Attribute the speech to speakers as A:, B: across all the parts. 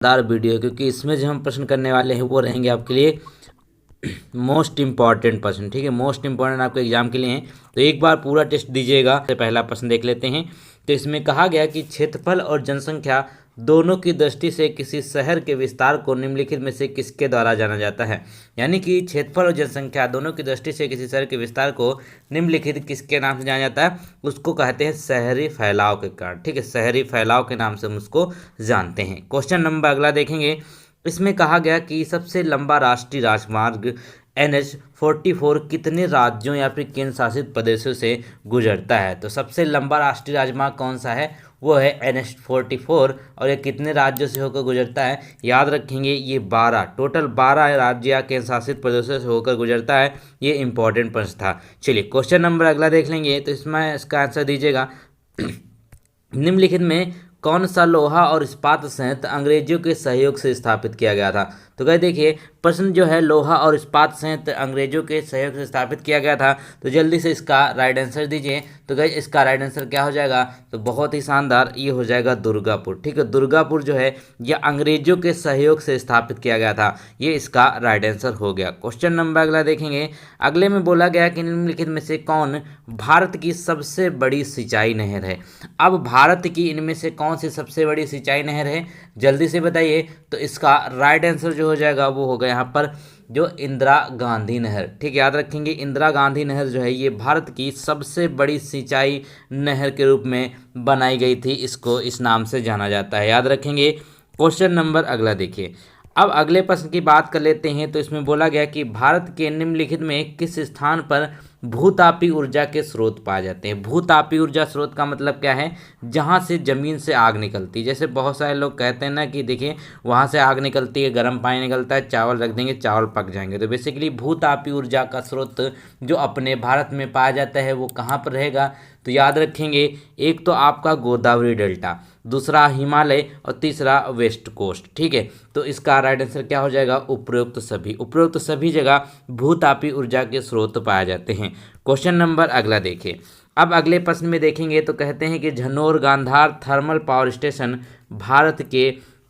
A: दार वीडियो, क्योंकि इसमें जो हम प्रश्न करने वाले हैं वो रहेंगे आपके लिए मोस्ट इंपॉर्टेंट प्रश्न। ठीक है, मोस्ट इंपॉर्टेंट आपके एग्जाम के लिए हैं, तो एक बार पूरा टेस्ट दीजिएगा। तो पहला प्रश्न देख लेते हैं। तो इसमें कहा गया कि क्षेत्रफल और जनसंख्या दोनों की दृष्टि से किसी शहर के विस्तार को निम्नलिखित में से किसके द्वारा जाना जाता है। यानी कि क्षेत्रफल और जनसंख्या दोनों की दृष्टि से किसी शहर के विस्तार को निम्नलिखित किसके नाम से जाना जाता है, उसको कहते हैं शहरी फैलाव के कारण। ठीक है, शहरी फैलाव के नाम से हम उसको जानते हैं। क्वेश्चन नंबर अगला देखेंगे। इसमें कहा गया कि सबसे लंबा राष्ट्रीय राजमार्ग NH-44 कितने राज्यों या फिर केंद्र शासित प्रदेशों से गुजरता है। तो सबसे लंबा राष्ट्रीय राजमार्ग कौन सा है, वो है NH-44, और ये कितने राज्यों से होकर गुजरता है, याद रखेंगे ये 12, टोटल 12 राज्य या केंद्र शासित प्रदेशों से होकर गुजरता है। ये इंपॉर्टेंट प्रश्न था। चलिए क्वेश्चन नंबर अगला देख लेंगे। तो इसमें इसका आंसर दीजिएगा। निम्नलिखित में कौन सा लोहा और इस्पात संयंत्र अंग्रेजों के सहयोग से स्थापित किया गया था। तो कहे देखिए प्रश्न जो है लोहा और इस्पात संयंत्र अंग्रेजों के सहयोग से स्थापित किया गया था, तो जल्दी से इसका राइट आंसर दीजिए। तो गाइस इसका राइट आंसर क्या हो जाएगा, तो बहुत ही शानदार, ये हो जाएगा दुर्गापुर। ठीक है, दुर्गापुर जो है ये अंग्रेजों के सहयोग से स्थापित किया गया था, ये इसका राइट आंसर हो गया। क्वेश्चन नंबर अगला देखेंगे। अगले में बोला गया कि निम्नलिखित में से कौन भारत की सबसे बड़ी सिंचाई नहर है। अब भारत की इनमें से कौन सी सबसे बड़ी सिंचाई नहर है, जल्दी से बताइए। तो इसका राइट आंसर जो हो जाएगा वो होगा यहाँ पर जो इंदिरा गांधी नहर। ठीक, याद रखेंगे इंदिरा गांधी नहर जो है ये भारत की सबसे बड़ी सिंचाई नहर के रूप में बनाई गई थी, इसको इस नाम से जाना जाता है, याद रखेंगे। क्वेश्चन नंबर अगला देखिए। अब अगले प्रश्न की बात कर लेते हैं। तो इसमें बोला गया कि भारत के निम्नलिखित में किस स्थान पर भूतापी ऊर्जा के स्रोत पाए जाते हैं। भूतापी ऊर्जा स्रोत का मतलब क्या है, जहाँ से ज़मीन से आग निकलती है। जैसे बहुत सारे लोग कहते हैं ना कि देखिए वहाँ से आग निकलती है, गर्म पानी निकलता है, चावल रख देंगे चावल पक जाएंगे। तो बेसिकली भूतापी ऊर्जा का स्रोत जो अपने भारत में पाया जाता है वो कहाँ पर रहेगा, तो याद रखेंगे एक तो आपका गोदावरी डेल्टा, दूसरा हिमालय और तीसरा वेस्ट कोस्ट। ठीक है, तो इसका राइट आंसर क्या हो जाएगा, उपरोक्त सभी। उपरोक्त सभी जगह भूतापी ऊर्जा के स्रोत पाए जाते हैं। क्वेश्चन नंबर अगला देखिए। अब अगले प्रश्न में देखेंगे तो कहते हैं कि Jhanor Gandhar thermal power station Bharat के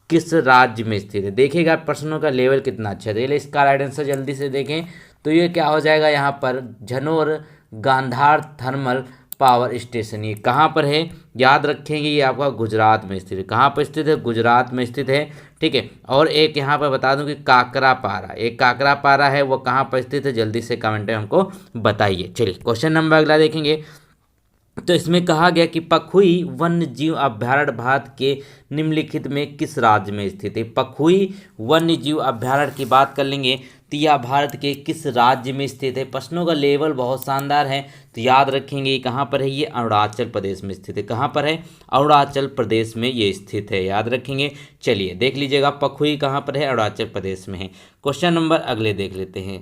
A: किस राज्य में स्थित है। देखिएगा प्रश्नों का लेवल कितना अच्छा है। इसका राइट आंसर जल्दी से देखें तो ये क्या हो जाएगा, यहाँ पर झनोर गांधार थर्मल पावर स्टेशन ये कहाँ पर है, याद रखेंगे ये आपका गुजरात में स्थित है। कहाँ पर स्थित है, गुजरात में स्थित है। ठीक है, और एक यहाँ पर बता दूं कि काकरापारा, एक काकरापारा है वो कहाँ पर स्थित है, जल्दी से कमेंट में हमको बताइए। चलिए क्वेश्चन नंबर अगला देखेंगे। तो इसमें कहा गया कि पखुई वन्य जीव अभ्यारण्य भारत के निम्नलिखित में किस राज्य में स्थित है। पखुई वन्य जीव अभ्यारण्य की बात कर लेंगे तो यह भारत के किस राज्य में स्थित है। प्रश्नों का लेवल बहुत शानदार है, तो याद रखेंगे कहाँ पर है, ये अरुणाचल प्रदेश में स्थित है। कहाँ पर है, अरुणाचल प्रदेश में ये स्थित है, याद रखेंगे। चलिए देख लीजिएगा पखुई कहाँ पर है, अरुणाचल प्रदेश में है। क्वेश्चन नंबर अगले देख लेते हैं।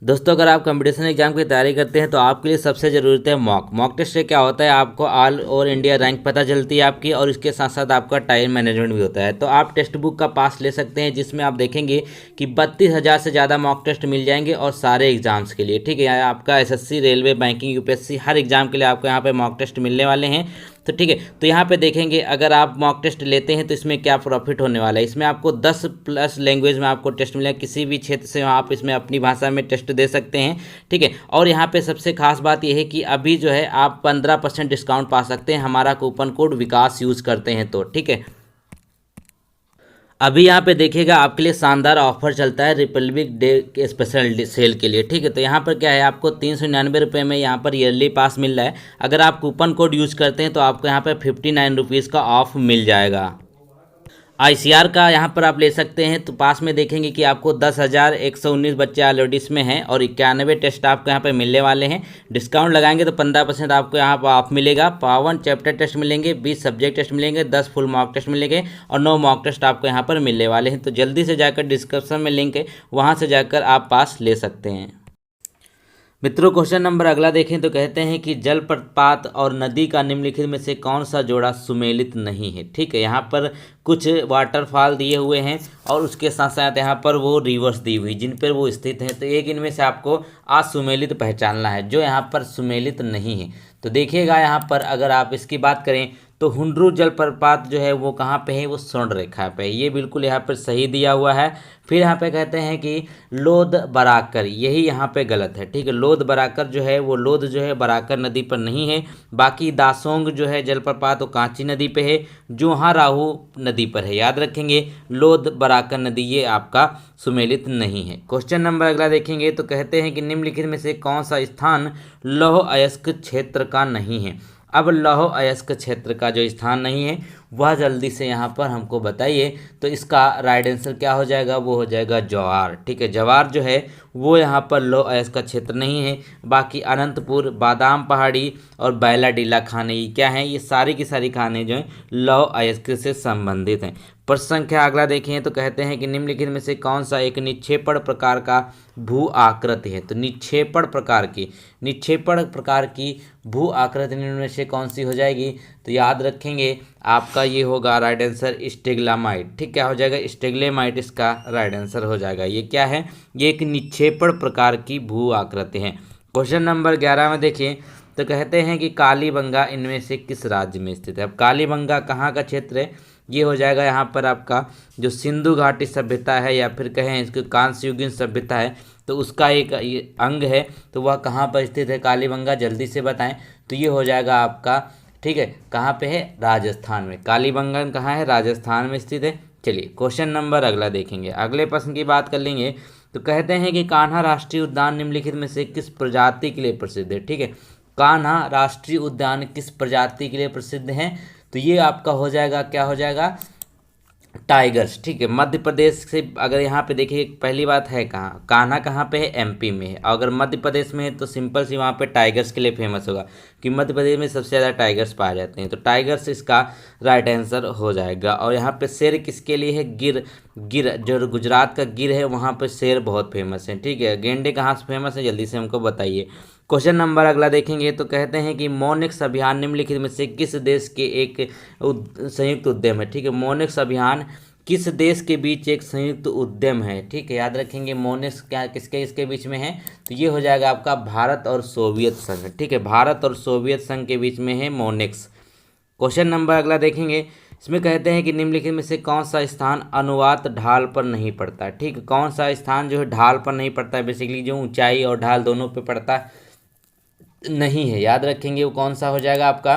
A: दोस्तों अगर आप कंपटीशन एग्जाम की तैयारी करते हैं तो आपके लिए सबसे ज़रूरत है मॉक टेस्ट से क्या होता है, आपको ऑल ओवर इंडिया रैंक पता चलती है आपकी, और इसके साथ साथ आपका टाइम मैनेजमेंट भी होता है। तो आप टेक्स्ट बुक का पास ले सकते हैं जिसमें आप देखेंगे कि 32,000 से ज़्यादा मॉक टेस्ट मिल जाएंगे और सारे एग्जाम्स के लिए। ठीक है, आपका SSC, रेलवे, बैंकिंग, UPSC हर एग्जाम के लिए आपको यहाँ पर मॉक टेस्ट मिलने वाले हैं। तो ठीक है, तो यहाँ पे देखेंगे अगर आप मॉक टेस्ट लेते हैं तो इसमें क्या प्रॉफिट होने वाला है। इसमें आपको 10+ लैंग्वेज में आपको टेस्ट मिलेगा, किसी भी क्षेत्र से आप इसमें अपनी भाषा में टेस्ट दे सकते हैं। ठीक है, और यहाँ पे सबसे खास बात यह है कि अभी जो है आप 15% डिस्काउंट पा सकते हैं हमारा कूपन कोड विकास यूज़ करते हैं तो। ठीक है, अभी यहाँ पे देखिएगा आपके लिए शानदार ऑफर चलता है रिपब्लिक डे के स्पेशल सेल के लिए। ठीक है, तो यहाँ पर क्या है, आपको 399 रुपये में यहाँ पर ईयरली पास मिल रहा है। अगर आप कूपन कोड यूज़ करते हैं तो आपको यहाँ पर 59 रुपीज़ का ऑफ मिल जाएगा। ICR का यहाँ पर आप ले सकते हैं तो पास में देखेंगे कि आपको 10,119 बच्चे ऑलरेडी इसमें हैं और 91 टेस्ट आपको यहाँ पर मिलने वाले हैं। डिस्काउंट लगाएंगे तो 15% आपको यहाँ पर ऑफ मिलेगा। 52 चैप्टर टेस्ट मिलेंगे, 20 सब्जेक्ट टेस्ट मिलेंगे, 10 फुल मॉक टेस्ट मिलेंगे और 9 मॉक टेस्ट आपको यहाँ पर मिलने वाले हैं। तो जल्दी से जाकर डिस्क्रिप्शन में लिंक है, वहाँ से जाकर आप पास ले सकते हैं। मित्रों क्वेश्चन नंबर अगला देखें तो कहते हैं कि जलप्रपात और नदी का निम्नलिखित में से कौन सा जोड़ा सुमेलित नहीं है। ठीक है, यहाँ पर कुछ वाटरफॉल दिए हुए हैं और उसके साथ साथ यहाँ पर वो रिवर्स दी हुई जिन पर वो स्थित हैं। तो एक इनमें से आपको असुमेलित पहचानना है जो यहाँ पर सुमेलित नहीं है। तो देखिएगा यहाँ पर अगर आप इसकी बात करें तो हुंड्रू जलप्रपात जो है वो कहाँ पे है, वो स्वर्ण रेखा पे है। ये बिल्कुल यहाँ पर सही दिया हुआ है। फिर यहाँ पे कहते हैं कि लोध बराकर, यही यहाँ पे गलत है, ठीक है। लोध बराकर जो है वो लोध जो है बराकर नदी पर नहीं है। बाकी दासोंग जो है जलप्रपात वो कांची नदी पे है, जोहा राहू नदी पर है। याद रखेंगे लोध बराकर नदी ये आपका सुमेलित नहीं है। क्वेश्चन नंबर अगला देखेंगे तो कहते हैं कि निम्नलिखित में से कौन सा स्थान लौह अयस्क क्षेत्र का नहीं है। अब लौह अयस्क क्षेत्र का जो स्थान नहीं है वह जल्दी से यहाँ पर हमको बताइए। तो इसका राइट आंसर क्या हो जाएगा, वो हो जाएगा जवार, ठीक है। जवार जो है वो यहाँ पर लौह अयस्क का क्षेत्र नहीं है। बाकी अनंतपुर, बादाम पहाड़ी और बैलाडीला खाने ये क्या हैं, ये सारी की सारी खाने जो हैं लौह अयस्क से संबंधित हैं। प्रश्न संख्या अगला देखें तो कहते हैं कि निम्नलिखित में से कौन सा एक निक्षेपण प्रकार का भू आकृति है। तो निक्षेपण प्रकार की भू आकृति निम्न में से कौन सी हो जाएगी। तो याद रखेंगे आपका ये होगा राइट आंसर स्टेग्लामाइट, ठीक, क्या हो जाएगा स्टेग्लेमाइट इसका राइट आंसर हो जाएगा। ये क्या है, ये एक निक्षेपण प्रकार की भू आकृति है। क्वेश्चन नंबर 11 में देखिए तो कहते हैं कि कालीबंगा इनमें से किस राज्य में स्थित है। अब कालीबंगा कहाँ का क्षेत्र है, ये हो जाएगा यहाँ पर आपका जो सिंधु घाटी सभ्यता है या फिर कहें इसको कांस्य युगीन सभ्यता है, तो उसका एक अंग है। तो वह कहाँ पर स्थित है कालीबंगा, जल्दी से बताएं। तो ये हो जाएगा आपका, ठीक है, कहाँ पे है, राजस्थान में। कालीबंगा कहाँ है, राजस्थान में स्थित है। चलिए क्वेश्चन नंबर अगला देखेंगे। अगले प्रश्न की बात कर लेंगे तो कहते हैं कि कान्हा राष्ट्रीय उद्यान निम्नलिखित में से किस प्रजाति के लिए प्रसिद्ध है। ठीक है, कान्हा राष्ट्रीय उद्यान किस प्रजाति के लिए प्रसिद्ध है। तो ये आपका हो जाएगा, क्या हो जाएगा, टाइगर्स। ठीक है, मध्य प्रदेश से अगर यहाँ पे देखिए पहली बात है कहाँ, कान्हा कहाँ पे है, एमपी में है। अगर मध्य प्रदेश में है तो सिंपल सी वहाँ पे टाइगर्स के लिए फेमस होगा कि मध्य प्रदेश में सबसे ज़्यादा टाइगर्स पाए जाते हैं। तो टाइगर्स इसका राइट आंसर हो जाएगा। और यहाँ पे शेर किसके लिए है, गिर। गिर जो गुजरात का गिर है वहाँ पे शेर बहुत फेमस है। ठीक है, गेंडे कहाँ से फेमस है, जल्दी से हमको बताइए। क्वेश्चन नंबर अगला देखेंगे तो कहते हैं कि मोनिक्स अभियान निम्नलिखित में से किस देश के एक संयुक्त उद्यम है। ठीक है, मोनिक्स अभियान किस देश के बीच एक संयुक्त उद्यम है। ठीक है, याद रखेंगे मोनिक्स क्या किसके इसके बीच में है। तो ये हो जाएगा आपका भारत और सोवियत संघ। ठीक है, भारत और सोवियत संघ के बीच में है मोनिक्स। क्वेश्चन नंबर अगला देखेंगे, इसमें कहते हैं कि निम्नलिखित में से कौन सा स्थान अनुवात ढाल पर नहीं पड़ता है। ठीक है, कौन सा स्थान जो है ढाल पर नहीं पड़ता है, बेसिकली जो ऊंचाई और ढाल दोनों पे पड़ता नहीं है। याद रखेंगे वो कौन सा हो जाएगा आपका,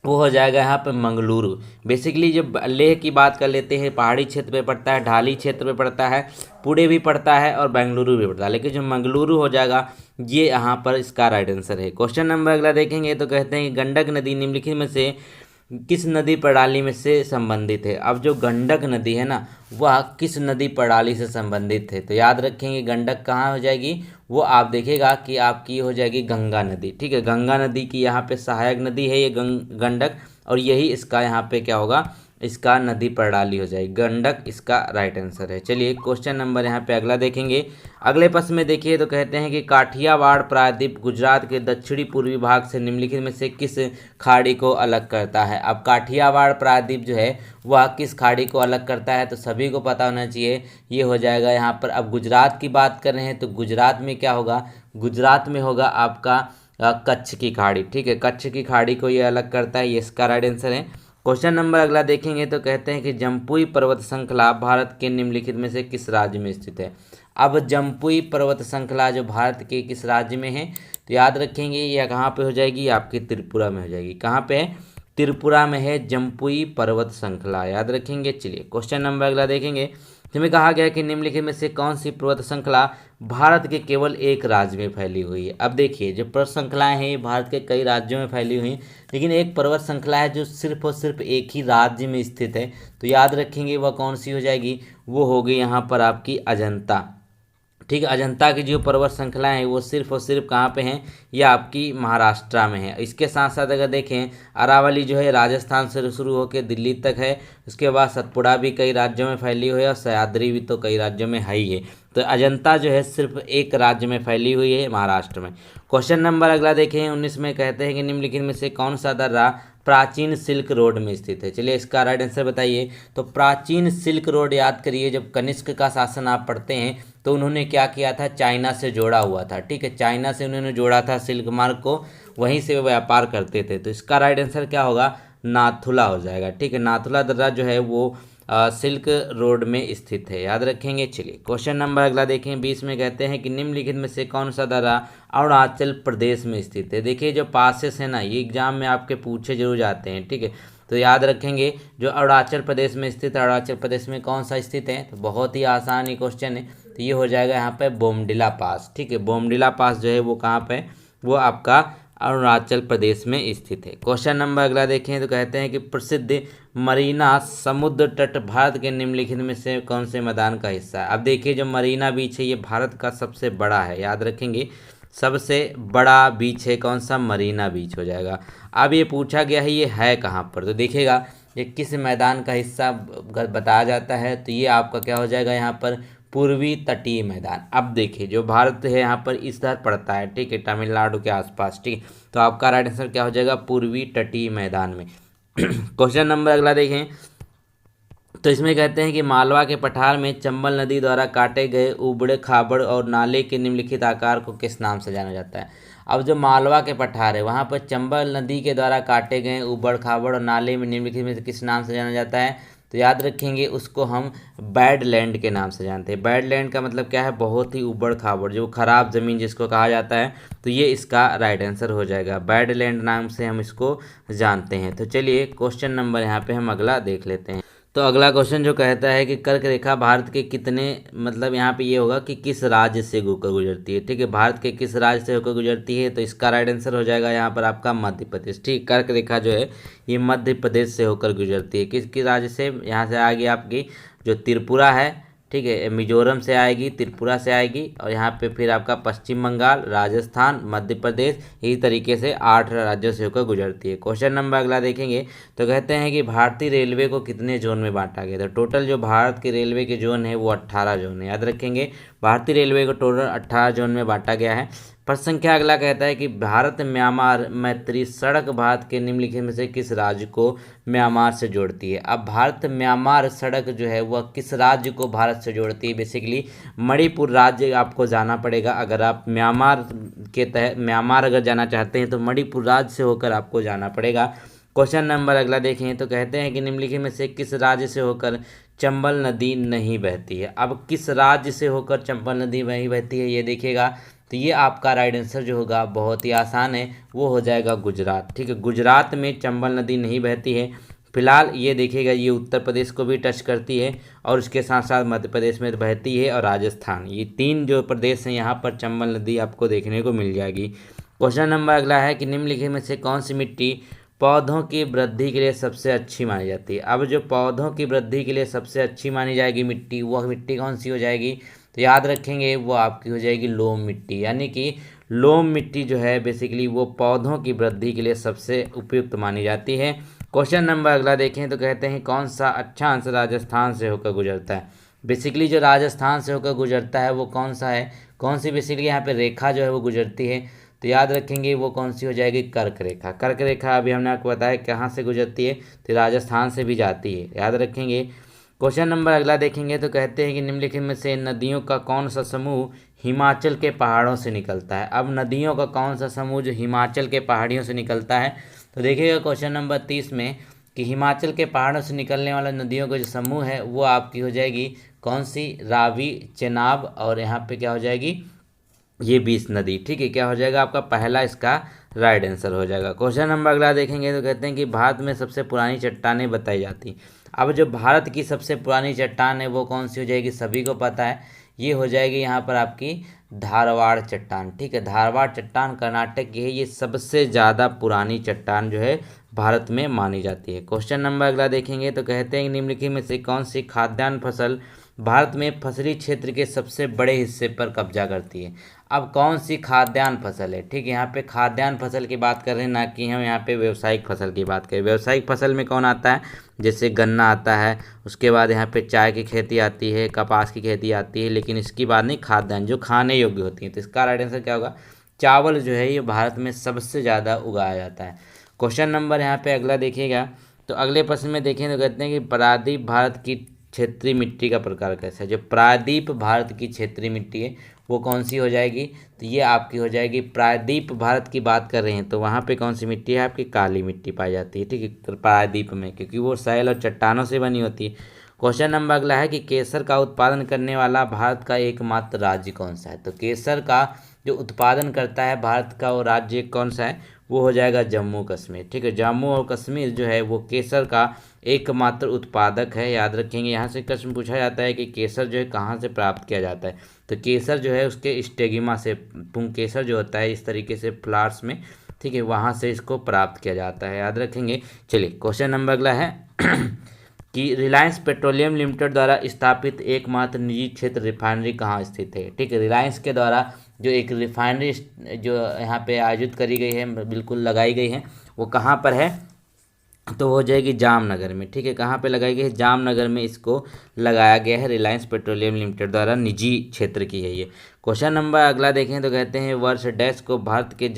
A: वो हो जाएगा यहाँ पे मंगलुरु। बेसिकली जब लेह की बात कर लेते हैं, पहाड़ी क्षेत्र पे पड़ता है, ढाली क्षेत्र पे पड़ता है, पुणे भी पड़ता है और बेंगलुरु भी पड़ता है, लेकिन जो मंगलुरु हो जाएगा ये यहाँ पर इसका राइट आंसर है। क्वेश्चन नंबर अगला देखेंगे तो कहते हैं कि गंडक नदी निम्नलिखित में से किस नदी प्रणाली में से संबंधित है। अब जो गंडक नदी है ना वह किस नदी प्रणाली से संबंधित है। तो याद रखेंगे गंडक कहाँ हो जाएगी, वो आप देखिएगा कि आपकी हो जाएगी गंगा नदी। ठीक है, गंगा नदी की यहाँ पे सहायक नदी है ये गंडक, और यही इसका यहाँ पे क्या होगा, इसका नदी प्रणाली हो जाएगी, गंडक इसका राइट आंसर है। चलिए क्वेश्चन नंबर यहाँ पे अगला देखेंगे। अगले प्रश्न में देखिए तो कहते हैं कि काठियावाड़ प्रायद्वीप गुजरात के दक्षिणी पूर्वी भाग से निम्नलिखित में से किस खाड़ी को अलग करता है। अब काठियावाड़ प्रायद्वीप जो है वह किस खाड़ी को अलग करता है, तो सभी को पता होना चाहिए। ये हो जाएगा यहाँ पर, अब गुजरात की बात कर रहे हैं तो गुजरात में क्या होगा, गुजरात में होगा आपका कच्छ की खाड़ी। ठीक है, कच्छ की खाड़ी को ये अलग करता है, ये इसका राइट आंसर है। क्वेश्चन नंबर अगला देखेंगे तो कहते हैं कि जम्पुई पर्वत श्रृंखला भारत के निम्नलिखित में से किस राज्य में स्थित है। अब जम्पुई पर्वत श्रृंखला जो भारत के किस राज्य में है, तो याद रखेंगे यह कहाँ पे हो जाएगी, आपकी त्रिपुरा में हो जाएगी। कहाँ पे है, त्रिपुरा में है जम्पुई पर्वत श्रृंखला, याद रखेंगे। चलिए क्वेश्चन नंबर अगला देखेंगे, जिसमें कहा गया कि निम्नलिखित में से कौन सी पर्वत श्रृंखला भारत के केवल एक राज्य में फैली हुई है। अब देखिए जो पर्वत श्रृंखलाएं हैं ये भारत के कई राज्यों में फैली हुई हैं, लेकिन एक पर्वत श्रृंखला है जो सिर्फ और सिर्फ एक ही राज्य में स्थित है। तो याद रखेंगे वह कौन सी हो जाएगी, वो होगी यहाँ पर आपकी अजंता। ठीक है, अजंता की जो पर्वत श्रृंखलाएं हैं वो सिर्फ और सिर्फ कहाँ पे हैं, ये आपकी महाराष्ट्र में है। इसके साथ साथ अगर देखें अरावली जो है राजस्थान से शुरू होकर दिल्ली तक है, उसके बाद सतपुड़ा भी कई राज्यों में फैली हुई है और सह्याद्री भी तो कई राज्यों में है ही है। तो अजंता जो है सिर्फ एक राज्य में फैली हुई है, महाराष्ट्र में। क्वेश्चन नंबर अगला देखें 19 में कहते हैं कि निम्नलिखित में से कौन सा दर्रा प्राचीन सिल्क रोड में स्थित है। चलिए इसका राइट आंसर बताइए। तो प्राचीन सिल्क रोड याद करिए, जब कनिष्क का शासन आप पढ़ते हैं तो उन्होंने क्या किया था, चाइना से जोड़ा हुआ था। ठीक है, चाइना से उन्होंने जोड़ा था सिल्क मार्ग को, वहीं से व्यापार करते थे। तो इसका राइट आंसर क्या होगा, नाथुला हो जाएगा। ठीक है, नाथुला दर्रा जो है वो सिल्क रोड में स्थित है, याद रखेंगे। चलिए क्वेश्चन नंबर अगला देखें, 20 में कहते हैं कि निम्नलिखित में से कौन सा दर्रा अरुणाचल प्रदेश में स्थित है। देखिए जो पासेस है ना, ये एग्जाम में आपके पूछे जरूर जाते हैं। ठीक है, तो याद रखेंगे जो अरुणाचल प्रदेश में स्थित है, अरुणाचल प्रदेश में कौन सा स्थित है, तो बहुत ही आसान ही क्वेश्चन है। तो ये हो जाएगा यहाँ पे बोमडिला पास। ठीक है, बोमडिला पास जो है वो कहाँ पे, वो आपका अरुणाचल प्रदेश में स्थित है। क्वेश्चन नंबर अगला देखें तो कहते हैं कि प्रसिद्ध मरीना समुद्र तट भारत के निम्नलिखित में से कौन से मैदान का हिस्सा है। अब देखिए जो मरीना बीच है ये भारत का सबसे बड़ा है, याद रखेंगे, सबसे बड़ा बीच है कौन सा, मरीना बीच हो जाएगा। अब ये पूछा गया है ये है कहाँ पर, तो देखिएगा ये किस मैदान का हिस्सा बताया जाता है, तो ये आपका क्या हो जाएगा यहाँ पर, पूर्वी तटीय मैदान। अब देखिए जो भारत है यहाँ पर इस तरह पड़ता है। ठीक है, तमिलनाडु के आसपास। ठीक है, तो आपका राइट आंसर क्या हो जाएगा, पूर्वी तटीय मैदान में। क्वेश्चन नंबर अगला देखें तो इसमें कहते हैं कि मालवा के पठार में चंबल नदी द्वारा काटे गए उबड़े खाबड़ और नाले के निम्नलिखित आकार को किस नाम से जाना जाता है। अब जो मालवा के पठार है वहाँ पर चंबल नदी के द्वारा काटे गए उबड़ खाबड़ और नाले में निम्नलिखित में किस नाम से जाना जाता है, तो याद रखेंगे उसको हम बैडलैंड के नाम से जानते हैं। बैडलैंड का मतलब क्या है, बहुत ही उबड़ खाबड़, जो खराब ज़मीन जिसको कहा जाता है, तो ये इसका राइट आंसर हो जाएगा। बैडलैंड नाम से हम इसको जानते हैं। तो चलिए क्वेश्चन नंबर यहाँ पे हम अगला देख लेते हैं। तो अगला क्वेश्चन जो कहता है कि कर्क रेखा भारत के कितने, मतलब यहाँ पे ये होगा कि किस राज्य से होकर गुजरती है। ठीक है, भारत के किस राज्य से होकर गुजरती है, तो इसका राइट आंसर हो जाएगा यहाँ पर आपका मध्य प्रदेश। ठीक, कर्क रेखा जो है ये मध्य प्रदेश से होकर गुजरती है। किस राज्य से, यहाँ से आएगी आपकी जो त्रिपुरा है, ठीक है, मिजोरम से आएगी, त्रिपुरा से आएगी, और यहाँ पे फिर आपका पश्चिम बंगाल, राजस्थान, मध्य प्रदेश, इसी तरीके से 8 राज्यों से होकर गुजरती है। क्वेश्चन नंबर अगला देखेंगे तो कहते हैं कि भारतीय रेलवे को कितने जोन में बांटा गया था। टोटल जो भारत के रेलवे के जोन है वो 18 जोन है, याद रखेंगे। भारतीय रेलवे को टोटल 18 जोन में बांटा गया है। प्रश्न संख्या अगला कहता है कि भारत म्यांमार मैत्री सड़क भारत के निम्नलिखित में से किस राज्य को म्यांमार से जोड़ती है। अब भारत म्यांमार सड़क जो है वह किस राज्य को भारत से जोड़ती है, बेसिकली मणिपुर राज्य आपको जाना पड़ेगा। अगर आप म्यांमार के तहत म्यांमार अगर जाना चाहते हैं तो मणिपुर राज्य से होकर आपको जाना पड़ेगा। क्वेश्चन नंबर अगला देखें तो कहते हैं कि निम्नलिखित में से किस राज्य से होकर चंबल नदी नहीं बहती है। अब किस राज्य से होकर चंबल नदी नहीं बहती है ये देखिएगा, तो ये आपका राइट आंसर जो होगा बहुत ही आसान है, वो हो जाएगा गुजरात। ठीक है, गुजरात में चंबल नदी नहीं बहती है। फिलहाल ये देखिएगा ये उत्तर प्रदेश को भी टच करती है और उसके साथ साथ मध्य प्रदेश में बहती है और राजस्थान, ये 3 जो प्रदेश हैं यहाँ पर चंबल नदी आपको देखने को मिल जाएगी। क्वेश्चन नंबर अगला है कि निम्नलिखित में से कौन सी मिट्टी पौधों की वृद्धि के लिए सबसे अच्छी मानी जाती है। अब जो पौधों की वृद्धि के लिए सबसे अच्छी मानी जाएगी मिट्टी, वह मिट्टी कौन सी हो जाएगी, तो याद रखेंगे वो आपकी हो जाएगी लोम मिट्टी। यानी कि लोम मिट्टी जो है बेसिकली वो पौधों की वृद्धि के लिए सबसे उपयुक्त मानी जाती है। क्वेश्चन नंबर अगला देखें तो कहते हैं कौन सा अक्षांश राजस्थान से होकर गुजरता है। बेसिकली जो राजस्थान से होकर गुजरता है वो कौन सा है, कौन सी बेसिकली यहाँ पे रेखा जो है वो गुजरती है, तो याद रखेंगे वो कौन सी हो जाएगी, कर्क रेखा। कर्क रेखा अभी हमने आपको बताया कहाँ से गुजरती है, तो राजस्थान से भी जाती है, याद रखेंगे। क्वेश्चन नंबर अगला देखेंगे तो कहते हैं कि निम्नलिखित में से नदियों का कौन सा समूह हिमाचल के पहाड़ों से निकलता है। अब नदियों का कौन सा समूह जो हिमाचल के पहाड़ियों से निकलता है, तो देखिएगा क्वेश्चन नंबर 30 में कि हिमाचल के पहाड़ों से निकलने वाला नदियों का जो समूह है वो आपकी हो जाएगी कौन सी, रावी, चेनाब, और यहाँ पे क्या हो जाएगी ये 20 नदी। ठीक है, क्या हो जाएगा आपका पहला इसका राइट आंसर हो जाएगा। क्वेश्चन नंबर अगला देखेंगे तो कहते हैं कि भारत में सबसे पुरानी चट्टानें बताई जाती हैं। अब जो भारत की सबसे पुरानी चट्टान है वो कौन सी हो जाएगी, सभी को पता है, ये हो जाएगी यहाँ पर आपकी धारवाड़ चट्टान। ठीक है, धारवाड़ चट्टान कर्नाटक की है, ये सबसे ज़्यादा पुरानी चट्टान जो है भारत में मानी जाती है। क्वेश्चन नंबर अगला देखेंगे तो कहते हैं निम्नलिखित में से कौन सी खाद्यान्न फसल भारत में फसली क्षेत्र के सबसे बड़े हिस्से पर कब्जा करती है। अब कौन सी खाद्यान्न फसल है, ठीक है, यहाँ पे खाद्यान्न फसल की बात कर रहे हैं, ना कि हम यहाँ पे व्यावसायिक फसल की बात करें। व्यावसायिक फसल में कौन आता है, जैसे गन्ना आता है, उसके बाद यहाँ पे चाय की खेती आती है, कपास की खेती आती है, लेकिन इसकी बात नहीं, खाद्यान्न जो खाने योग्य होती है। तो इसका राइट आंसर क्या होगा, चावल जो है ये भारत में सबसे ज़्यादा उगाया जाता है। क्वेश्चन नंबर यहाँ पे अगला देखिएगा तो अगले प्रश्न में देखें तो कहते हैं कि प्रायद्वीप भारत की क्षेत्रीय मिट्टी का प्रकार कैसा है? जो प्रायद्वीप भारत की क्षेत्रीय मिट्टी है वो कौन सी हो जाएगी? तो ये आपकी हो जाएगी, प्रायद्वीप भारत की बात कर रहे हैं तो वहाँ पे कौन सी मिट्टी है आपकी? काली मिट्टी पाई जाती है, ठीक है, प्रायद्वीप में, क्योंकि वो सैल और चट्टानों से बनी होती है। क्वेश्चन नंबर अगला है कि केसर का उत्पादन करने वाला भारत का एकमात्र राज्य कौन सा है? तो केसर का जो उत्पादन करता है भारत का वो राज्य कौन सा है? वो हो जाएगा जम्मू कश्मीर, ठीक है। जम्मू और कश्मीर जो है वो केसर का एकमात्र उत्पादक है, याद रखेंगे। यहाँ से प्रश्न पूछा जाता है कि केसर जो है कहाँ से प्राप्त किया जाता है? तो केसर जो है उसके स्टेगिमा से, पुंकेसर जो होता है इस तरीके से फ्लावर्स में, ठीक है, वहाँ से इसको प्राप्त किया जाता है, याद रखेंगे। चलिए क्वेश्चन नंबर अगला है कि रिलायंस पेट्रोलियम लिमिटेड द्वारा स्थापित एकमात्र निजी क्षेत्र रिफाइनरी कहाँ स्थित है? ठीक है, रिलायंस के द्वारा जो एक रिफाइनरी जो यहाँ पे आयोजित करी गई है, बिल्कुल लगाई गई है, वो कहाँ पर है? तो हो जाएगी जामनगर में, ठीक है। कहाँ पे लगाई गई है? जामनगर में इसको लगाया गया है, रिलायंस पेट्रोलियम लिमिटेड द्वारा निजी क्षेत्र की है ये। क्वेश्चन नंबर अगला देखें तो कहते हैं वर्ष डैश को भारत के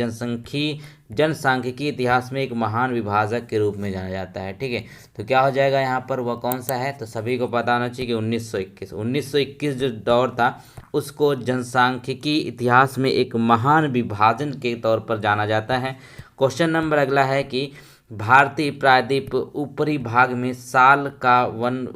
A: जनसांख्यिकी इतिहास में एक महान विभाजक के रूप में जाना जाता है, ठीक है। तो क्या हो जाएगा यहाँ पर, वह कौन सा है? तो सभी को पता होना चाहिए कि 1921 जो दौर था उसको जनसांख्यिकी इतिहास में एक महान विभाजन के तौर पर जाना जाता है। क्वेश्चन नंबर अगला है कि भारतीय प्रायद्वीप ऊपरी भाग में साल का वन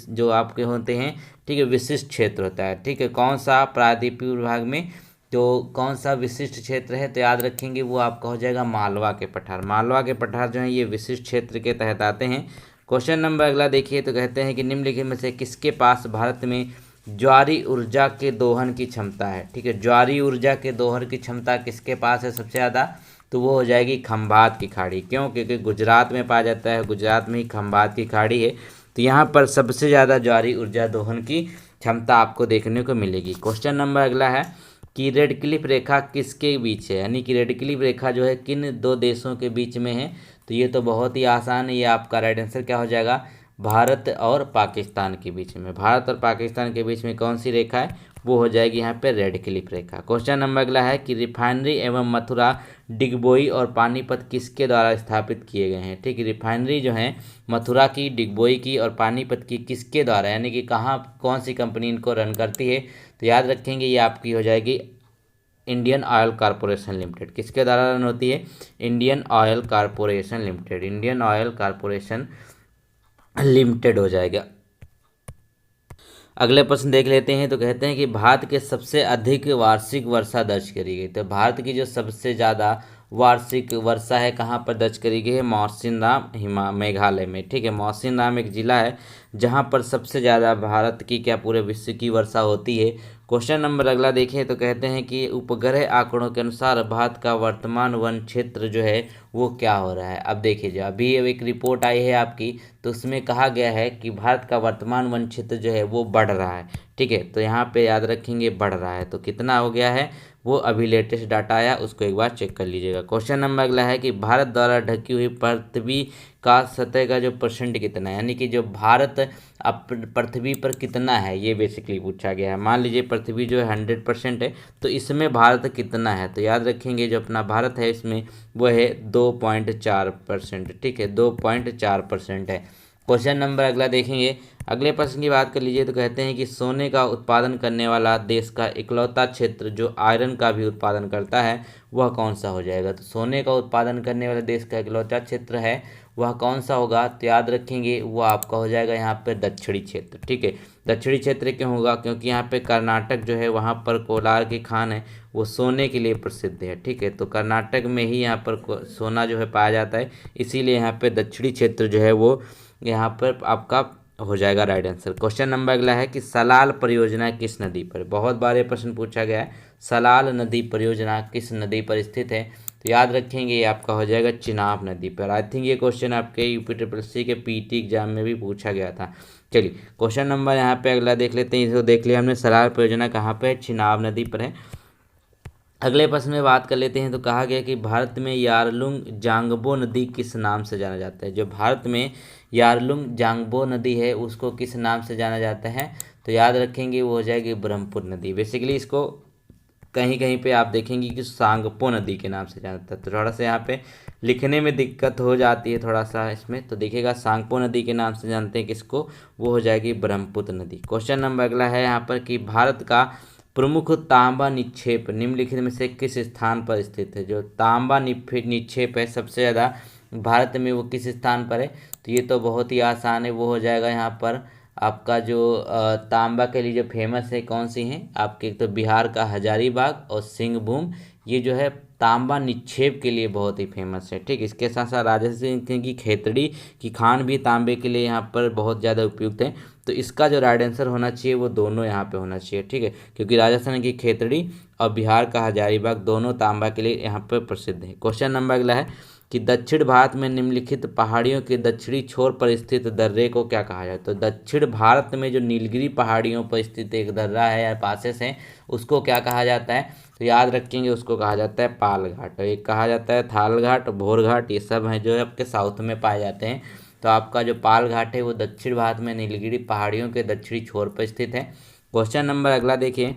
A: जो आपके होते हैं, ठीक है, विशिष्ट क्षेत्र होता है, ठीक है। कौन सा प्रायद्वीपीय भाग में जो कौन सा विशिष्ट क्षेत्र है? तो याद रखेंगे वो आपका हो जाएगा मालवा के पठार। मालवा के पठार जो है ये विशिष्ट क्षेत्र के तहत आते हैं। क्वेश्चन नंबर अगला देखिए तो कहते हैं कि निम्नलिखित में से किसके पास भारत में ज्वारी ऊर्जा के दोहन की क्षमता है? ठीक है, ज्वारी ऊर्जा के दोहन की क्षमता किसके पास है सबसे ज़्यादा? तो वो हो जाएगी खंभात की खाड़ी। क्यों? क्योंकि गुजरात में पाया जाता है, गुजरात में ही खंभात की खाड़ी है, तो यहाँ पर सबसे ज़्यादा ज्वारी ऊर्जा दोहन की क्षमता आपको देखने को मिलेगी। क्वेश्चन नंबर अगला है कि रेड क्लिफ रेखा किसके बीच है? यानी कि रेड क्लिफ रेखा जो है किन दो देशों के बीच में है? तो ये तो बहुत ही आसान है, ये आपका राइट आंसर क्या हो जाएगा? भारत और पाकिस्तान के बीच में। भारत और पाकिस्तान के बीच में कौन सी रेखा है? वो हो जाएगी यहाँ पे रेड क्लिफ रेखा। क्वेश्चन नंबर अगला है कि रिफाइनरी एवं मथुरा, डिगबोई और पानीपत किसके द्वारा स्थापित किए गए हैं? ठीक है, रिफाइनरी जो है मथुरा की, डिगबोई की और पानीपत की किसके द्वारा, यानी कि कहाँ कौन सी कंपनी इनको रन करती है? तो याद रखेंगे ये आपकी हो जाएगी इंडियन ऑयल कॉरपोरेशन लिमिटेड। किसके द्वारा रन होती है? Indian oil corporation limited, Indian oil corporation limited हो जाएगा। अगले प्रश्न देख लेते हैं तो कहते हैं कि भारत के सबसे अधिक वार्षिक वर्षा दर्ज करी गई। तो भारत की जो सबसे ज़्यादा वार्षिक वर्षा है कहाँ पर दर्ज करी गई है? मौसिनराम मेघालय में, ठीक है। मौसिनराम एक जिला है जहाँ पर सबसे ज़्यादा भारत की क्या पूरे विश्व की वर्षा होती है। क्वेश्चन नंबर अगला देखें तो कहते हैं कि उपग्रह आंकड़ों के अनुसार भारत का वर्तमान वन क्षेत्र जो है वो क्या हो रहा है। अब देखिए जो अभी एक रिपोर्ट आई है आपकी, तो उसमें कहा गया है कि भारत का वर्तमान वन क्षेत्र जो है वो बढ़ रहा है, ठीक है। तो यहाँ पे याद रखेंगे बढ़ रहा है, तो कितना हो गया है वो अभी लेटेस्ट डाटा आया, उसको एक बार चेक कर लीजिएगा। क्वेश्चन नंबर अगला है कि भारत द्वारा ढकी हुई पृथ्वी का सतह का जो परसेंट कितना है, यानी कि जो भारत अब पृथ्वी पर कितना है ये बेसिकली पूछा गया है। मान लीजिए पृथ्वी जो है 100% है, तो इसमें भारत कितना है? तो याद रखेंगे जो अपना भारत है इसमें वो है 2.4%, ठीक है, 2.4% है। क्वेश्चन नंबर अगला देखेंगे, अगले प्रश्न की बात कर लीजिए तो कहते हैं कि सोने का उत्पादन करने वाला देश का इकलौता क्षेत्र जो आयरन का भी उत्पादन करता है वह कौन सा हो जाएगा? तो सोने का उत्पादन करने वाले देश का इकलौता क्षेत्र है वह कौन सा होगा? तो याद रखेंगे वो आपका हो जाएगा यहाँ पर दक्षिणी क्षेत्र, ठीक है। दक्षिणी क्षेत्र क्यों होगा? क्योंकि यहाँ पे कर्नाटक जो है वहाँ पर कोलार की खान है वो सोने के लिए प्रसिद्ध है, ठीक है। तो कर्नाटक में ही यहाँ पर सोना जो है पाया जाता है, इसीलिए यहाँ पे दक्षिणी क्षेत्र जो है वो यहाँ पर आपका हो जाएगा राइट आंसर। क्वेश्चन नंबर अगला है कि सलाल परियोजना किस नदी पर? बहुत बार ये प्रश्न पूछा गया है, सलाल नदी परियोजना किस नदी पर स्थित है? तो याद रखेंगे ये आपका हो जाएगा चिनाब नदी पर। आई थिंक ये क्वेश्चन आपके यूपी के पीटी एग्जाम में भी पूछा गया था। चलिए क्वेश्चन नंबर यहाँ पे अगला देख लेते हैं, इसको देख लिया हमने, सलाल परियोजना कहाँ पर है? चिनाब नदी पर है। अगले प्रश्न में बात कर लेते हैं तो कहा गया कि भारत में यारलुंग जांगबो नदी किस नाम से जाना जाता है? जो भारत में यारलुंग जांगबो नदी है उसको किस नाम से जाना जाता है? तो याद रखेंगे वो हो जाएगी ब्रह्मपुत्र नदी। बेसिकली इसको कहीं कहीं पे आप देखेंगे कि सांगपो नदी के नाम से जानता है। तो थोड़ा सा यहाँ पे लिखने में दिक्कत हो जाती है थोड़ा सा इसमें, तो देखिएगा सांगपो नदी के नाम से जानते हैं किसको, वो हो जाएगी ब्रह्मपुत्र नदी। क्वेश्चन नंबर अगला है यहाँ पर कि भारत का प्रमुख तांबा निक्षेप निम्नलिखित में से किस स्थान पर स्थित है। जो तांबा निक्षेप है सबसे ज़्यादा भारत में, वो किस स्थान पर है। तो ये तो बहुत ही आसान है, वो हो जाएगा यहाँ पर आपका जो तांबा के लिए जो फेमस है कौन सी हैं आपके, एक तो बिहार का हजारीबाग और सिंहभूम, ये जो है तांबा निक्षेप के लिए बहुत ही फेमस है। ठीक, इसके साथ साथ राजस्थान की खेतड़ी की खान भी तांबे के लिए यहाँ पर बहुत ज़्यादा उपयुक्त है। तो इसका जो राइट आंसर होना चाहिए वो दोनों यहाँ पे होना चाहिए। ठीक है, क्योंकि राजस्थान की खेतड़ी और बिहार का हजारीबाग दोनों तांबा के लिए यहाँ पर प्रसिद्ध है। क्वेश्चन नंबर अगला है कि दक्षिण भारत में निम्नलिखित पहाड़ियों के दक्षिणी छोर पर स्थित दर्रे को क्या कहा जाए। तो दक्षिण भारत में जो नीलगिरी पहाड़ियों पर स्थित एक दर्रा है या पासेस है उसको क्या कहा जाता है। तो याद रखेंगे उसको कहा जाता है पाल घाट, एक कहा जाता है थाल घाट, भोर घाट, ये सब हैं जो है आपके साउथ में पाए जाते हैं। तो आपका जो पाल घाट है वो दक्षिण भारत में नीलगिरी पहाड़ियों के दक्षिणी छोर पर स्थित है। क्वेश्चन नंबर अगला देखिए,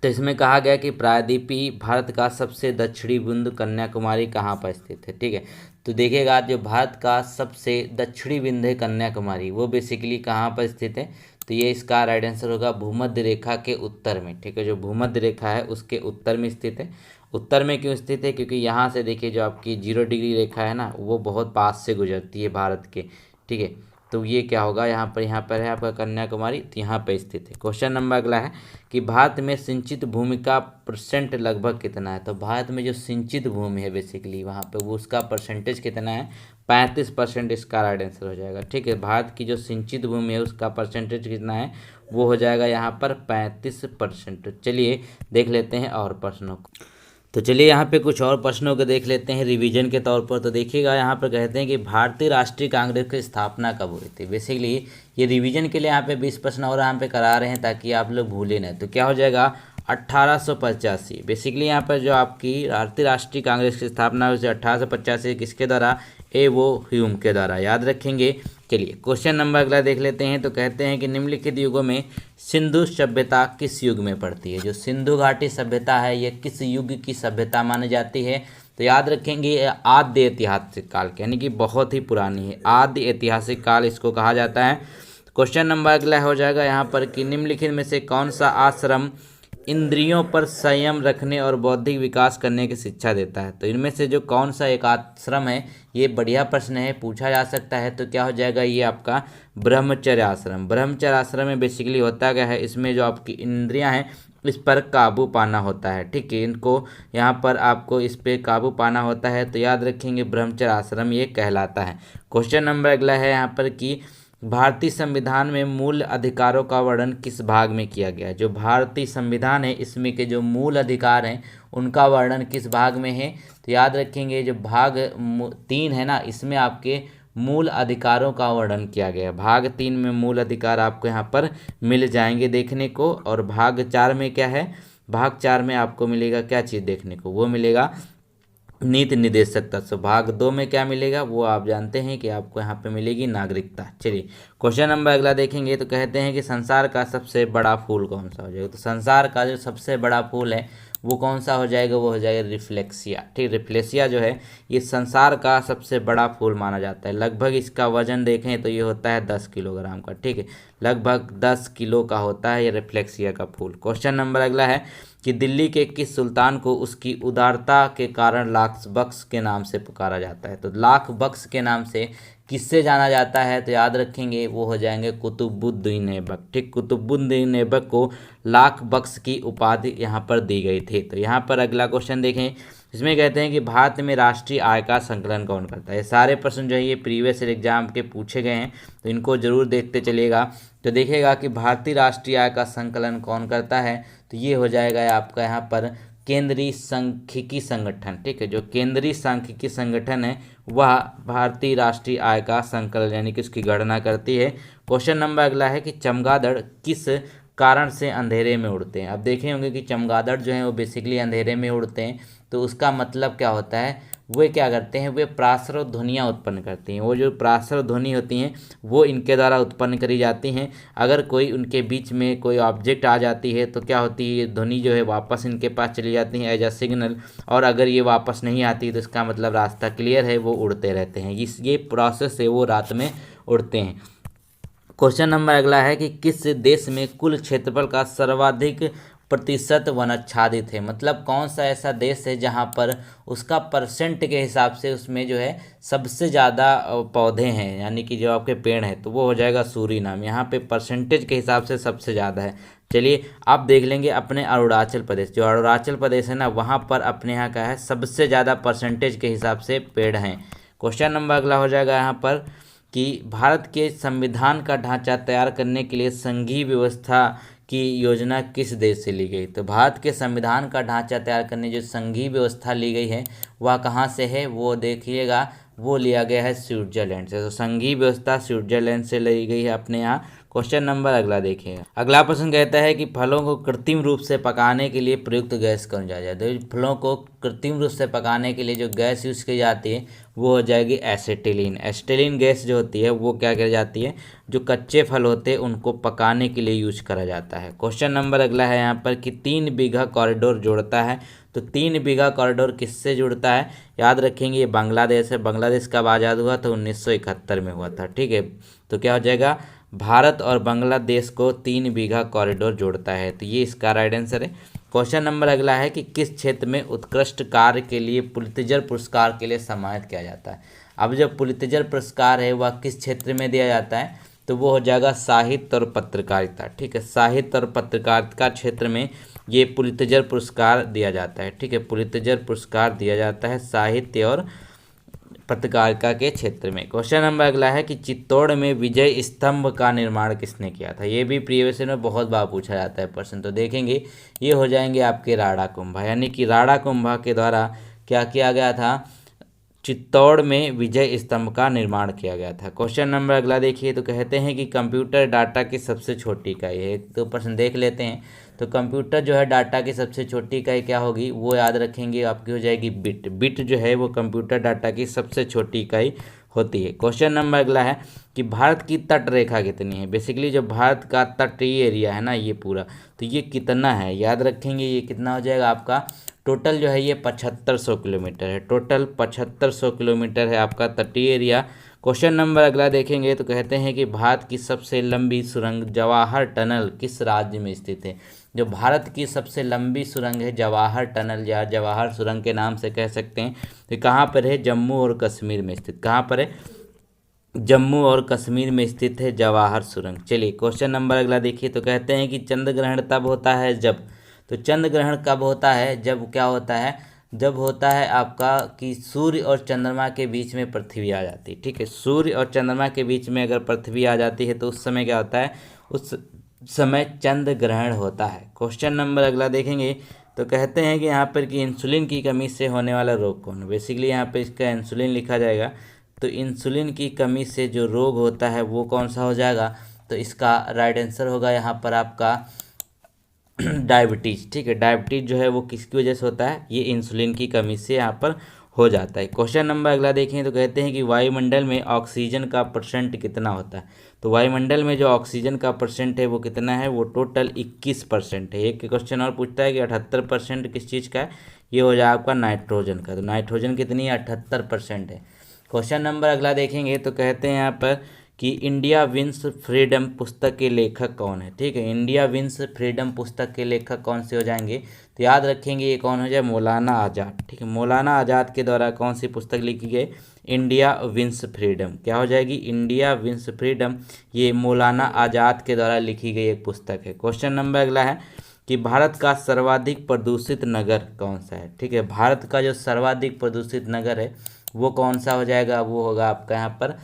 A: तो इसमें कहा गया कि प्रायद्वीपीय भारत का सबसे दक्षिणी बिंदु कन्याकुमारी कहाँ पर स्थित है। ठीक है, तो देखिएगा जो भारत का सबसे दक्षिणी बिंदु है कन्याकुमारी, वो बेसिकली कहाँ पर स्थित है। तो ये इसका राइट आंसर होगा भूमध्य रेखा के उत्तर में। ठीक है, जो भूमध्य रेखा है उसके उत्तर में स्थित है। उत्तर में क्यों स्थित है, क्योंकि यहाँ से देखिए जो आपकी 0 डिग्री रेखा है ना, वो बहुत पास से गुजरती है भारत के। ठीक है, तो ये क्या होगा यहाँ पर है आपका कन्याकुमारी, तो यहाँ पर स्थित है। क्वेश्चन नंबर अगला है कि भारत में सिंचित भूमि का परसेंट लगभग कितना है। तो भारत में जो सिंचित भूमि है बेसिकली वहाँ पे वो उसका परसेंटेज कितना है, 35% इसका राइट आंसर हो जाएगा। ठीक है, भारत की जो सिंचित भूमि है उसका परसेंटेज कितना है, वो हो जाएगा यहाँ पर 35%। चलिए देख लेते हैं और प्रश्नों को। तो चलिए यहाँ पे कुछ और प्रश्नों को देख लेते हैं रिवीजन के तौर पर। तो देखिएगा यहाँ पर कहते हैं कि भारतीय राष्ट्रीय कांग्रेस की स्थापना कब हुई थी। बेसिकली ये रिवीजन के लिए यहाँ पे 20 प्रश्न और यहाँ पे करा रहे हैं ताकि आप लोग भूलें ना। तो क्या हो जाएगा 1885। बेसिकली यहाँ पर जो आपकी भारतीय राष्ट्रीय कांग्रेस की स्थापना हुई 1885 किसके द्वारा, ए वो ह्यूम के द्वारा, याद रखेंगे। चलिए क्वेश्चन नंबर अगला देख लेते हैं। तो कहते हैं कि निम्नलिखित युगों में सिंधु सभ्यता किस युग में पड़ती है। जो सिंधु घाटी सभ्यता है ये किस युग की सभ्यता मानी जाती है। तो याद रखेंगे आद्य ऐतिहासिक काल, यानी कि बहुत ही पुरानी है, आद्य ऐतिहासिक काल इसको कहा जाता है। क्वेश्चन नंबर अगला हो जाएगा यहाँ पर कि निम्नलिखित में से कौन सा आश्रम इंद्रियों पर संयम रखने और बौद्धिक विकास करने की शिक्षा देता है। तो इनमें से जो कौन सा एक आश्रम है, ये बढ़िया प्रश्न है, पूछा जा सकता है। तो क्या हो जाएगा ये आपका ब्रह्मचर्य आश्रम। ब्रह्मचर्य आश्रम में बेसिकली होता क्या है, इसमें जो आपकी इंद्रियां हैं इस पर काबू पाना होता है। ठीक है, इनको यहाँ पर आपको इस पर काबू पाना होता है। तो याद रखेंगे ब्रह्मचर्य आश्रम ये कहलाता है। क्वेश्चन नंबर अगला है यहाँ पर कि भारतीय संविधान में मूल अधिकारों का वर्णन किस भाग में किया गया है। जो भारतीय संविधान है इसमें के जो मूल अधिकार हैं उनका वर्णन किस भाग में है। तो याद रखेंगे जो भाग 3 है ना, इसमें आपके मूल अधिकारों का वर्णन किया गया है। भाग 3 में मूल अधिकार आपको यहाँ पर मिल जाएंगे देखने को। और भाग 4 में क्या है, भाग 4 में आपको मिलेगा क्या चीज़ देखने को, वो मिलेगा नीति निर्देशक तत्व। भाग 2 में क्या मिलेगा वो आप जानते हैं कि आपको यहाँ पे मिलेगी नागरिकता। चलिए क्वेश्चन नंबर अगला देखेंगे। तो कहते हैं कि संसार का सबसे बड़ा फूल कौन सा हो जाएगा। तो संसार का जो सबसे बड़ा फूल है वो कौन सा हो जाएगा, वो हो जाएगा रिफ्लेक्सिया। ठीक, रिफ्लेक्सिया जो है ये संसार का सबसे बड़ा फूल माना जाता है। लगभग इसका वजन देखें तो ये होता है 10 किलोग्राम का। ठीक है, लगभग 10 किलो का होता है ये रिफ्लेक्सिया का फूल। क्वेश्चन नंबर अगला है कि दिल्ली के किस सुल्तान को उसकी उदारता के कारण लाख बख्श के नाम से पुकारा जाता है। तो लाख बख्श के नाम से किससे जाना जाता है। तो याद रखेंगे वो हो जाएंगे कुतुबुद्दीन ऐबक। ठीक, कुतुबुद्दीन ऐबक को लाख बख्श की उपाधि यहाँ पर दी गई थी। तो यहाँ पर अगला क्वेश्चन देखें, इसमें कहते हैं कि भारत में राष्ट्रीय आय का संकलन कौन करता है। ये सारे प्रश्न जो है ये प्रीवियस एग्जाम के पूछे गए हैं, तो इनको जरूर देखते चलिएगा। तो देखिएगा कि भारतीय राष्ट्रीय आय का संकलन कौन करता है। तो ये हो जाएगा आपका यहाँ पर केंद्रीय सांख्यिकी संगठन। ठीक है, जो केंद्रीय सांख्यिकी संगठन है वह भारतीय राष्ट्रीय आय का संकलन यानी कि उसकी गणना करती है। क्वेश्चन नंबर अगला है कि चमगादड़ किस कारण से अंधेरे में उड़ते हैं। अब देखे होंगे कि चमगादड़ जो है वो बेसिकली अंधेरे में उड़ते हैं। तो उसका मतलब क्या होता है, वे क्या करते हैं, वे प्रासर ध्वनियाँ उत्पन्न करती हैं। वो जो प्रासर ध्वनि होती हैं वो इनके द्वारा उत्पन्न करी जाती हैं। अगर कोई उनके बीच में कोई ऑब्जेक्ट आ जाती है तो क्या होती है, ये ध्वनि जो है वापस इनके पास चली जाती है एज अ सिग्नल, और अगर ये वापस नहीं आती तो इसका मतलब रास्ता क्लियर है, वो उड़ते रहते हैं। ये प्रोसेस से वो रात में उड़ते हैं। क्वेश्चन नंबर अगला है कि किस देश में कुल क्षेत्रफल का सर्वाधिक प्रतिशत वनाच्छादित है। मतलब कौन सा ऐसा देश है जहाँ पर उसका परसेंट के हिसाब से उसमें जो है सबसे ज़्यादा पौधे हैं, यानी कि जो आपके पेड़ हैं, तो वो हो जाएगा सूरीनाम। यहाँ पे परसेंटेज के हिसाब से सबसे ज़्यादा है। चलिए आप देख लेंगे अपने अरुणाचल प्रदेश, जो अरुणाचल प्रदेश है ना, वहाँ पर अपने यहाँ का है सबसे ज़्यादा परसेंटेज के हिसाब से पेड़ हैं। क्वेश्चन नंबर अगला हो जाएगा यहाँ पर कि भारत के संविधान का ढांचा तैयार करने के लिए संघीय व्यवस्था की योजना किस देश से ली गई। तो भारत के संविधान का ढांचा तैयार करने जो संघीय व्यवस्था ली गई है वह कहाँ से है, वो देखिएगा, वो लिया गया है स्विट्जरलैंड से। तो संघीय व्यवस्था स्विट्जरलैंड से ली गई है अपने यहाँ। क्वेश्चन नंबर अगला देखिएगा। अगला प्रश्न कहता है कि फलों को कृत्रिम रूप से पकाने के लिए प्रयुक्त गैस कौन जा जाए। तो फलों को कृत्रिम रूप से पकाने के लिए जो गैस यूज़ की जाती है वो हो जाएगी एसिटिलीन। एसिटिलीन गैस जो होती है वो क्या की जाती है, जो कच्चे फल होते हैं उनको पकाने के लिए यूज करा जाता है। क्वेश्चन नंबर अगला है यहाँ पर कि 3 बीघा कॉरिडोर जोड़ता है। तो 3 बीघा कॉरिडोर किससे जुड़ता है, याद रखेंगे ये बांग्लादेश है। बांग्लादेश कब आज़ाद हुआ, तो 1971 में हुआ था। ठीक है, तो क्या हो जाएगा, भारत और बांग्लादेश को 3 बीघा कॉरिडोर जोड़ता है। तो ये इसका राइट आंसर है। क्वेश्चन नंबर अगला है कि किस क्षेत्र में उत्कृष्ट कार्य के लिए पुलित्जर पुरस्कार के लिए सम्मानित किया जाता है। अब जो पुलित्जर पुरस्कार है वह किस क्षेत्र में दिया जाता है, तो वो हो जाएगा साहित्य और पत्रकारिता। ठीक है, साहित्य और पत्रकारिता क्षेत्र में ये पुलित्जर पुरस्कार दिया जाता है। ठीक है, पुलित्जर पुरस्कार दिया जाता है साहित्य और पत्रकारिता के क्षेत्र में। क्वेश्चन नंबर अगला है कि चित्तौड़ में विजय स्तंभ का निर्माण किसने किया था। ये भी प्रीवियस ईयर में बहुत बार पूछा जाता है प्रश्न। तो देखेंगे ये हो जाएंगे आपके राणा कुंभा, यानी कि राणा कुंभा के द्वारा क्या किया गया था, चित्तौड़ में विजय स्तंभ का निर्माण किया गया था। क्वेश्चन नंबर अगला देखिए, तो कहते हैं कि कंप्यूटर डाटा की सबसे छोटी इकाई है। तो प्रश्न देख लेते हैं। तो कंप्यूटर जो है डाटा की सबसे छोटी इकाई क्या होगी, वो याद रखेंगे, आपकी हो जाएगी बिट। बिट जो है वो कंप्यूटर डाटा की सबसे छोटी इकाई होती है। क्वेश्चन नंबर अगला है कि भारत की तट रेखा कितनी है। बेसिकली जो भारत का तटीय एरिया है ना ये पूरा, तो ये कितना है, याद रखेंगे, ये कितना हो जाएगा आपका, टोटल जो है ये 7500 किलोमीटर है। टोटल 7500 किलोमीटर है आपका तटीय एरिया। क्वेश्चन नंबर अगला देखेंगे, तो कहते हैं कि भारत की सबसे लंबी सुरंग जवाहर टनल किस राज्य में स्थित है। जो भारत की सबसे लंबी सुरंग है जवाहर टनल या जवाहर सुरंग के नाम से कह सकते हैं, तो कहाँ पर है, जम्मू और कश्मीर में स्थित। कहाँ पर है, जम्मू और कश्मीर में स्थित है जवाहर सुरंग। चलिए क्वेश्चन नंबर अगला देखिए, तो कहते हैं कि चंद्र ग्रहण तब होता है जब, तो चंद्र ग्रहण कब होता है, जब क्या होता है, जब होता है आपका कि सूर्य और चंद्रमा के बीच में पृथ्वी आ जाती है। ठीक है, सूर्य और चंद्रमा के बीच में अगर पृथ्वी आ जाती है तो उस समय क्या होता है, उस समय चंद्र ग्रहण होता है। क्वेश्चन नंबर अगला देखेंगे, तो कहते हैं कि यहाँ पर कि इंसुलिन की कमी से होने वाला रोग कौन है। बेसिकली यहाँ पे इसका इंसुलिन लिखा जाएगा। तो इंसुलिन की कमी से जो रोग होता है वो कौन सा हो जाएगा, तो इसका राइट आंसर होगा यहाँ पर आपका डायबिटीज़। ठीक है, डायबिटीज़ जो है वो किसकी वजह से होता है, ये इंसुलिन की कमी से यहाँ पर हो जाता है। क्वेश्चन नंबर अगला देखें, तो कहते हैं कि वायुमंडल में ऑक्सीजन का परसेंट कितना होता है। तो वायुमंडल में जो ऑक्सीजन का परसेंट है वो कितना है, वो टोटल 21% है। एक क्वेश्चन और पूछता है कि 78% किस चीज़ का है, ये हो जाए आपका नाइट्रोजन का। तो नाइट्रोजन कितनी है, 78% है। क्वेश्चन नंबर अगला देखेंगे, तो कहते हैं यहाँ पर कि इंडिया विंस फ्रीडम पुस्तक के लेखक कौन है। ठीक है, इंडिया विंस फ्रीडम पुस्तक के लेखक कौन से हो जाएंगे, तो याद रखेंगे ये कौन हो जाए, मौलाना आज़ाद। ठीक है, मौलाना आज़ाद के द्वारा कौन सी पुस्तक लिखी गई, इंडिया विंस फ्रीडम। क्या हो जाएगी, इंडिया विंस फ्रीडम, ये मौलाना आज़ाद के द्वारा लिखी गई एक पुस्तक है। क्वेश्चन नंबर अगला है कि भारत का सर्वाधिक प्रदूषित नगर कौन सा है। ठीक है, भारत का जो सर्वाधिक प्रदूषित नगर है वो कौन सा हो जाएगा, वो होगा आपका यहाँ पर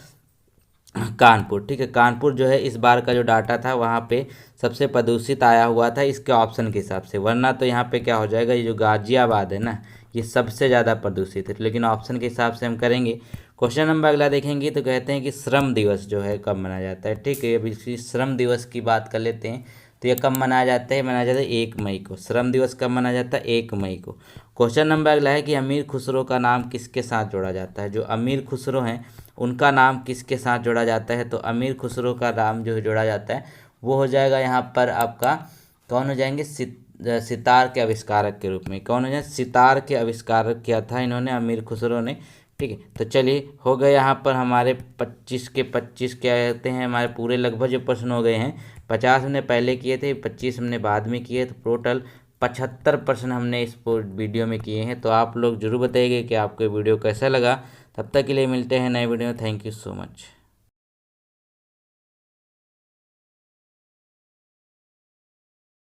A: कानपुर। ठीक है, कानपुर जो है इस बार का जो डाटा था वहाँ पे सबसे प्रदूषित आया हुआ था इसके ऑप्शन के हिसाब से, वरना तो यहाँ पे क्या हो जाएगा, ये जो गाजियाबाद है ना ये सबसे ज़्यादा प्रदूषित है, लेकिन ऑप्शन के हिसाब से हम करेंगे। क्वेश्चन नंबर अगला देखेंगे, तो कहते हैं कि श्रम दिवस जो है कब मनाया जाता है। ठीक है, अब इसी श्रम दिवस की बात कर लेते हैं। तो ये कब मनाया जाता है? मनाया जाता है 1 मई को। श्रम दिवस कब मनाया जाता है? 1 मई को। क्वेश्चन नंबर अगला है कि अमीर खुसरो का नाम किसके साथ जोड़ा जाता है? जो अमीर खुसरो हैं उनका नाम किसके साथ जोड़ा जाता है? तो अमीर खुसरो का नाम जो जोड़ा जाता है वो हो जाएगा यहाँ पर आपका, कौन हो जाएंगे? सितार के आविष्कारक के रूप में। कौन हो जाए? सितार के आविष्कारक किया था इन्होंने, अमीर खुसरो ने। ठीक है, तो चलिए हो गए यहाँ पर हमारे 25 के 25 क्या कहते हैं, हमारे पूरे लगभग जो प्रश्न हो गए हैं। 50 हमने पहले किए थे, 25 हमने बाद में किए, तो टोटल 75 प्रश्न हमने इस वीडियो में किए हैं। तो आप लोग जरूर बताइए कि आपको वीडियो कैसा लगा। तब तक के लिए मिलते हैं नए वीडियो में। Thank you so much.